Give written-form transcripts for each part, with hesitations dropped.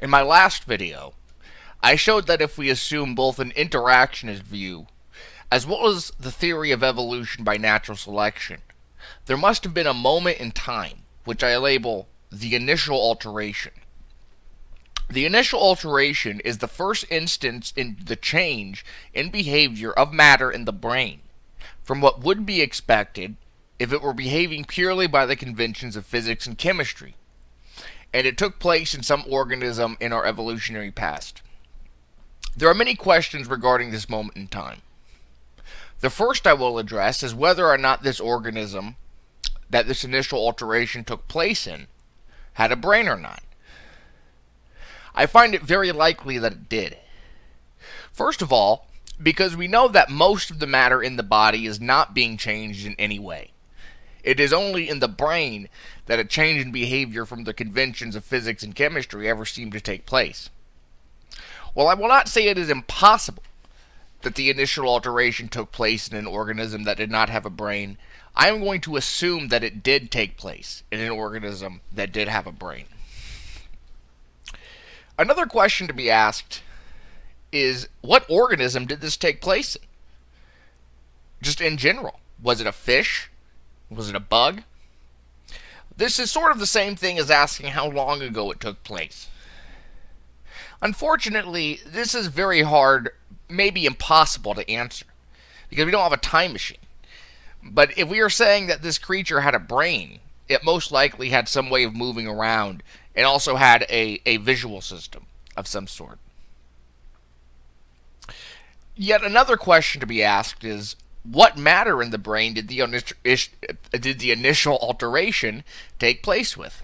In my last video, I showed that if we assume both an interactionist view as well as the theory of evolution by natural selection, there must have been a moment in time which I label the initial alteration. The initial alteration is the first instance in the change in behavior of matter in the brain from what would be expected if it were behaving purely by the conventions of physics and chemistry, and it took place in some organism in our evolutionary past. There are many questions regarding this moment in time. The first I will address is whether or not this organism that this initial alteration took place in had a brain or not. I find it very likely that it did. First of all, because we know that most of the matter in the body is not being changed in any way. It is only in the brain that a change in behavior from the conventions of physics and chemistry ever seem to take place. While I will not say it is impossible that the initial alteration took place in an organism that did not have a brain, I am going to assume that it did take place in an organism that did have a brain. Another question to be asked is, what organism did this take place in? Just in general. Was it a fish? Was it a bug? This is sort of the same thing as asking how long ago it took place. Unfortunately, this is very hard, maybe impossible to answer, because we don't have a time machine. But if we are saying that this creature had a brain, it most likely had some way of moving around and also had a visual system of some sort. Yet another question to be asked is, what matter in the brain did the initial alteration take place with?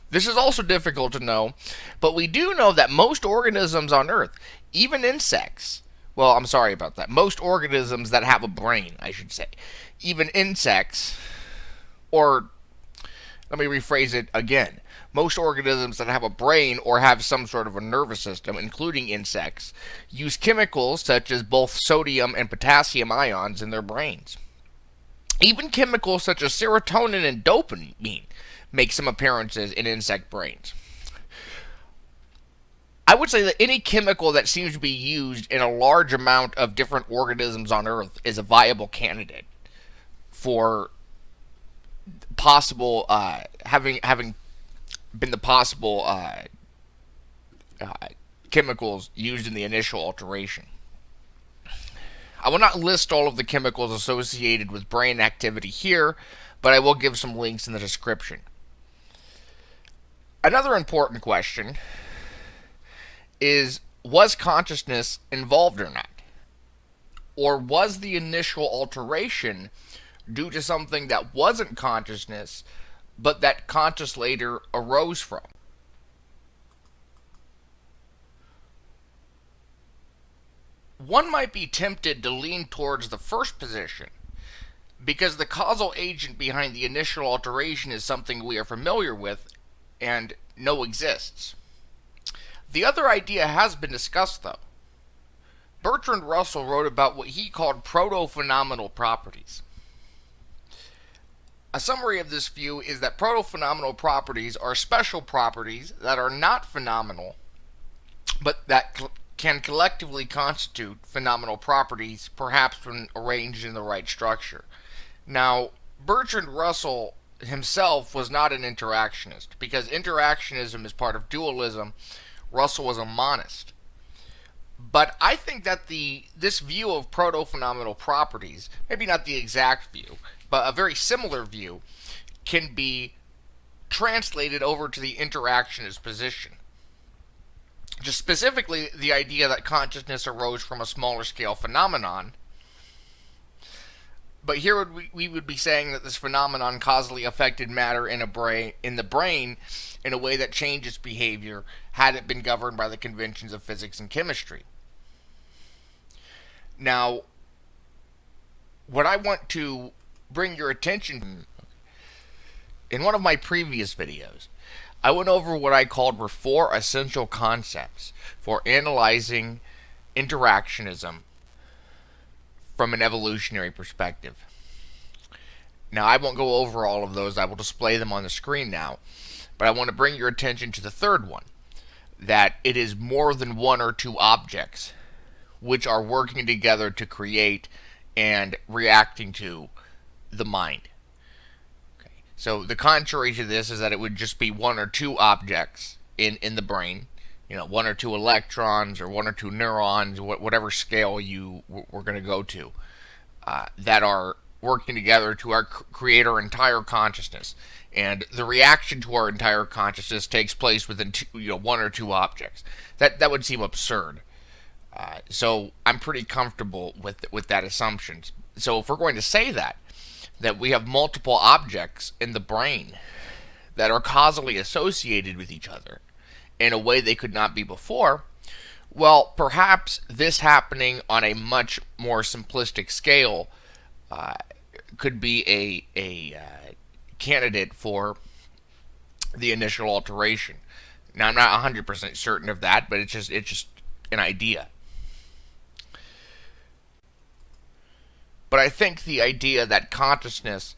This is also difficult to know, but we do know that most organisms on Earth, even insects, well, I'm sorry about that, most organisms that have a brain, I should say, even insects, or let me rephrase it again, most organisms that have a brain or have some sort of a nervous system, including insects, use chemicals such as both sodium and potassium ions in their brains. Even chemicals such as serotonin and dopamine make some appearances in insect brains. I would say that any chemical that seems to be used in a large amount of different organisms on Earth is a viable candidate for possible having been the possible chemicals used in the initial alteration. I will not list all of the chemicals associated with brain activity here, but I will give some links in the description. Another important question is, was consciousness involved or not? Or was the initial alteration due to something that wasn't consciousness, but that conscious later arose from? One might be tempted to lean towards the first position, because the causal agent behind the initial alteration is something we are familiar with and know exists. The other idea has been discussed, though. Bertrand Russell wrote about what he called proto-phenomenal properties. A summary of this view is that proto-phenomenal properties are special properties that are not phenomenal, but that can collectively constitute phenomenal properties, perhaps when arranged in the right structure. Now, Bertrand Russell himself was not an interactionist, because interactionism is part of dualism. Russell was a monist. But I think that this view of proto-phenomenal properties, maybe not the exact view, but a very similar view, can be translated over to the interactionist position. Just specifically, the idea that consciousness arose from a smaller scale phenomenon. But here we would be saying that this phenomenon causally affected matter in the brain in a way that changed its behavior had it been governed by the conventions of physics and chemistry. Now, what I want to bring your attention in one of my previous videos, I went over what I called were 4 essential concepts for analyzing interactionism from an evolutionary perspective. Now, I won't go over all of those. I will display them on the screen now. But I want to bring your attention to the third one, that it is more than one or two objects which are working together to create and reacting to the mind. Okay. So the contrary to this is that it would just be one or two objects in the brain, one or two electrons or one or two neurons, whatever scale we're going to go to, that are working together to create our entire consciousness. And the reaction to our entire consciousness takes place within one or two objects. That would seem absurd. So I'm pretty comfortable with that assumption. So if we're going to say that we have multiple objects in the brain that are causally associated with each other in a way they could not be before, well, perhaps this happening on a much more simplistic scale could be a candidate for the initial alteration. Now, I'm not 100% certain of that, but it's just an idea. But I think the idea that consciousness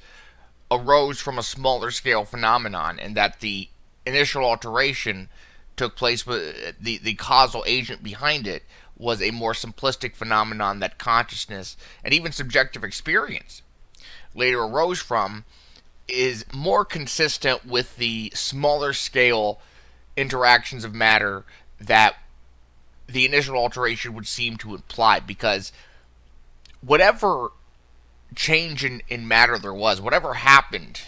arose from a smaller scale phenomenon and that the initial alteration took place with the causal agent behind it was a more simplistic phenomenon that consciousness and even subjective experience later arose from is more consistent with the smaller scale interactions of matter that the initial alteration would seem to imply, because whatever change in matter there was, whatever happened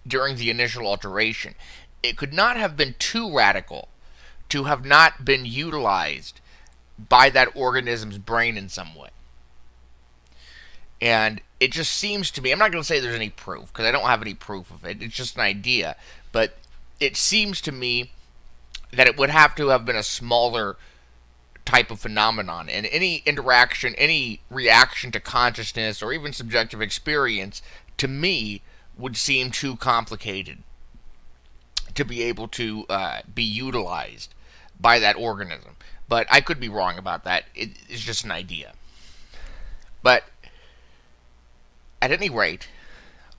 during the initial alteration, it could not have been too radical to have not been utilized by that organism's brain in some way. And it just seems to me, I'm not going to say there's any proof, because I don't have any proof of it, it's just an idea, but it seems to me that it would have to have been a smaller type of phenomenon, and any interaction, any reaction to consciousness or even subjective experience, to me, would seem too complicated to be able to be utilized by that organism. But I could be wrong about that. It's just an idea. But at any rate,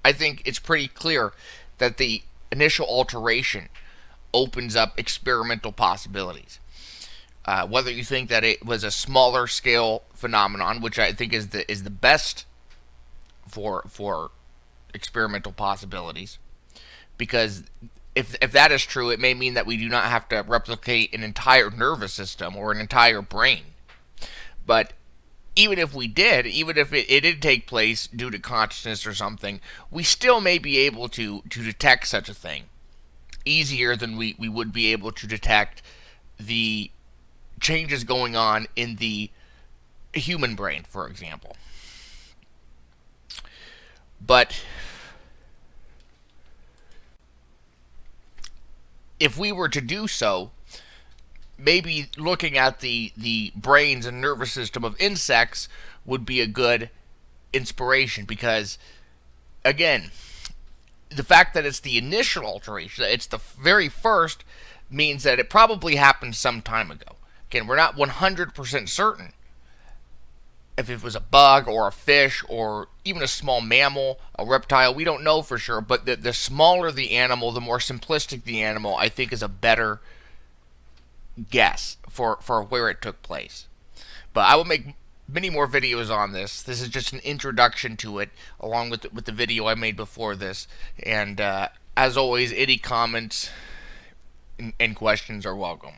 I think it's pretty clear that the initial alteration opens up experimental possibilities. Whether you think that it was a smaller scale phenomenon, which I think is the best for experimental possibilities, because if that is true, it may mean that we do not have to replicate an entire nervous system or an entire brain. But even if we did, even if it did take place due to consciousness or something, we still may be able to detect such a thing easier than we would be able to detect the changes going on in the human brain, for example. But if we were to do so, maybe looking at the brains and nervous system of insects would be a good inspiration, because, again, the fact that it's the initial alteration, it's the very first, means that it probably happened some time ago. Again, we're not 100% certain if it was a bug or a fish or even a small mammal, a reptile. We don't know for sure, but the smaller the animal, the more simplistic the animal, I think is a better guess for where it took place. But I will make many more videos on this. This is just an introduction to it, along with the video I made before this. And as always, any comments and questions are welcome.